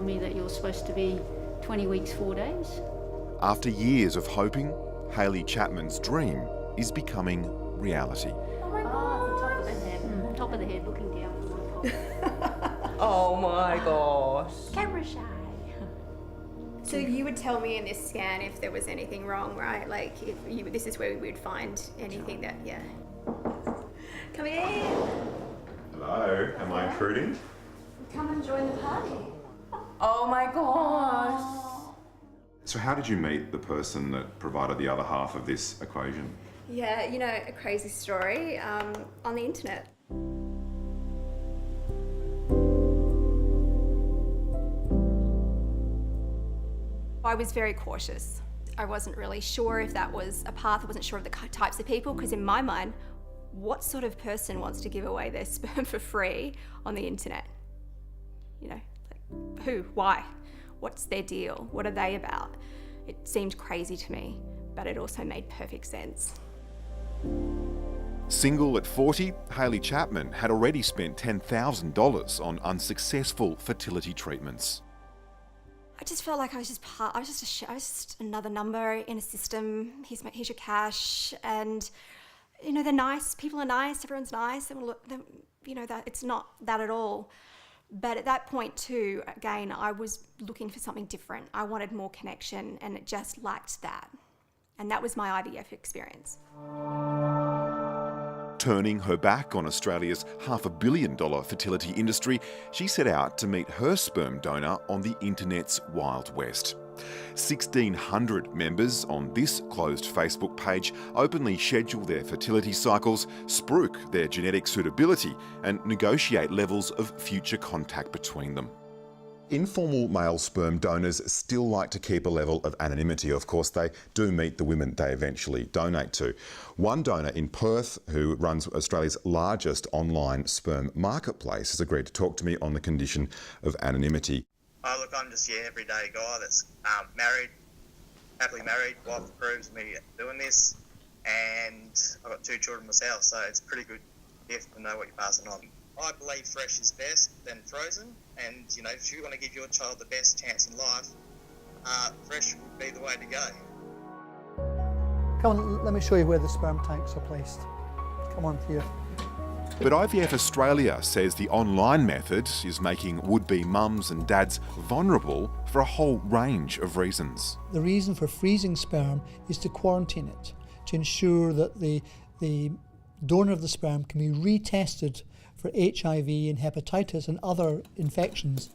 told me that you're supposed to be 20 weeks, 4 days. After years of hoping, Hayley Chapman's dream is becoming reality. Oh my God! It's the top of the head. Top of the head, looking down from the top. Oh my gosh. Camera shy. So you would tell me in this scan if there was anything wrong, right? Like, if you, this is where we would find anything that, yeah. Come in. Hello, am I intruding? Come and join the party. Oh my gosh. So how did you meet the person that provided the other half of this equation? Yeah, you know, a crazy story on the internet. I was very cautious. I wasn't really sure if that was a path. I wasn't sure of the types of people, because in my mind, what sort of person wants to give away their sperm for free on the internet? You know, like, who, why? What's their deal? What are they about? It seemed crazy to me, but it also made perfect sense. Single at 40, Hayley Chapman had already spent $10,000 on unsuccessful fertility treatments. I just felt like I was just another number in a system. Here's your cash, and you know, they're nice. People are nice. Everyone's nice. And you know, that it's not that at all. But at that point too, again, I was looking for something different. I wanted more connection, and it just lacked that. And that was my IVF experience. Turning her back on Australia's $500 million fertility industry, she set out to meet her sperm donor on the internet's Wild West. 1,600 members on this closed Facebook page openly schedule their fertility cycles, spruik their genetic suitability, and negotiate levels of future contact between them. Informal male sperm donors still like to keep a level of anonymity. Of course, they do meet the women they eventually donate to. One donor in Perth, who runs Australia's largest online sperm marketplace, has agreed to talk to me on the condition of anonymity. Oh, look, I'm just your everyday guy that's married, happily married. Wife approves me doing this, and I've got 2 children myself, so it's a pretty good gift to know what you're passing on. I believe fresh is best than frozen, and you know, if you want to give your child the best chance in life, fresh would be the way to go. Come on, let me show you where the sperm tanks are placed. Come on here. But IVF Australia says the online method is making would-be mums and dads vulnerable for a whole range of reasons. The reason for freezing sperm is to quarantine it, to ensure that the donor of the sperm can be retested for HIV and hepatitis and other infections.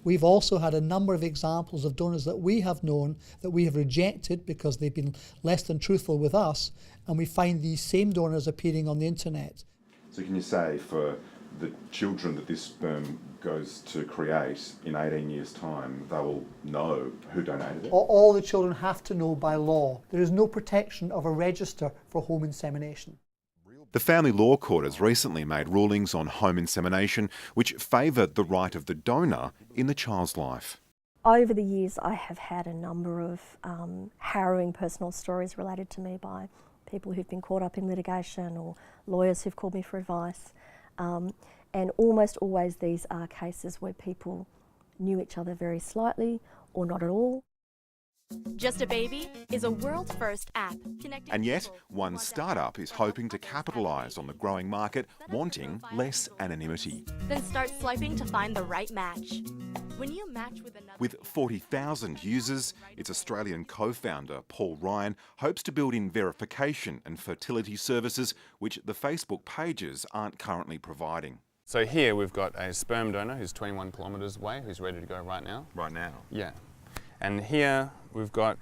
We've also had a number of examples of donors that we have known that we have rejected because they've been less than truthful with us, and we find these same donors appearing on the internet. So can you say for the children that this sperm goes to create in 18 years' time, they will know who donated it? All the children have to know by law. There is no protection of a register for home insemination. The Family Law Court has recently made rulings on home insemination which favour the right of the donor in the child's life. Over the years, I have had a number of harrowing personal stories related to me by people who've been caught up in litigation or lawyers who've called me for advice. And almost always these are cases where people knew each other very slightly or not at all. Just a Baby is a world-first app connecting. And yet, one startup is hoping to capitalise on the growing market, wanting less anonymity. Then start swiping to find the right match. When you match with another... With 40,000 users, its Australian co-founder, Paul Ryan, hopes to build in verification and fertility services which the Facebook pages aren't currently providing. So here we've got a sperm donor who's 21 kilometres away, who's ready to go right now. Right now? Yeah. And here we've got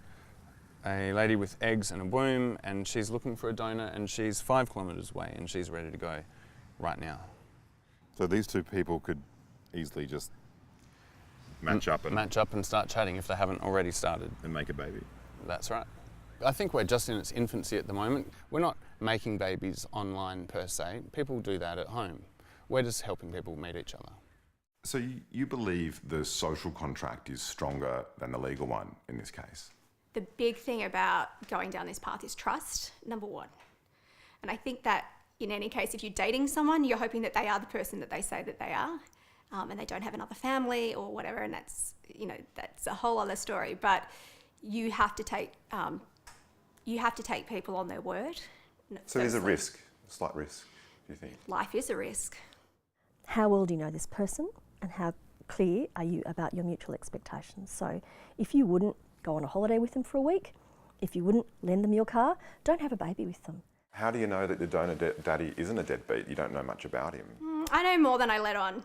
a lady with eggs and a womb, and she's looking for a donor, and she's 5 kilometres away, and she's ready to go right now. So these two people could easily just match up and start chatting if they haven't already started. And make a baby. That's right. I think we're just in its infancy at the moment. We're not making babies online per se. People do that at home. We're just helping people meet each other. So you believe the social contract is stronger than the legal one in this case? The big thing about going down this path is trust, number one. And I think that in any case, if you're dating someone, you're hoping that they are the person that they say that they are. and they don't have another family or whatever, and that's, you know, that's a whole other story. But you have to take people on their word. So there's a risk, a slight risk, do you think? Life is a risk. How well do you know this person, and how clear are you about your mutual expectations? So if you wouldn't go on a holiday with them for a week, if you wouldn't lend them your car, don't have a baby with them. How do you know that the donor daddy isn't a deadbeat? You don't know much about him. I know more than I let on.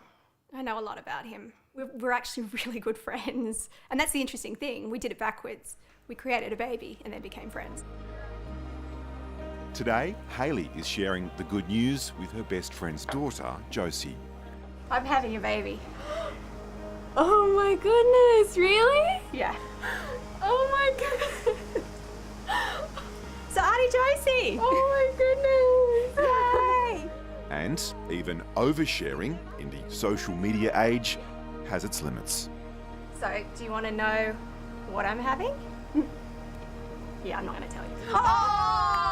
I know a lot about him. We're actually really good friends. And that's the interesting thing. We did it backwards. We created a baby and then became friends. Today, Hayley is sharing the good news with her best friend's daughter, Josie. I'm having a baby. Oh my goodness, really? Yeah. Oh my goodness. So Auntie Josie! Oh my goodness. Yay! And even oversharing in the social media age has its limits. So, do you want to know what I'm having? Yeah, I'm not going to tell you. Oh!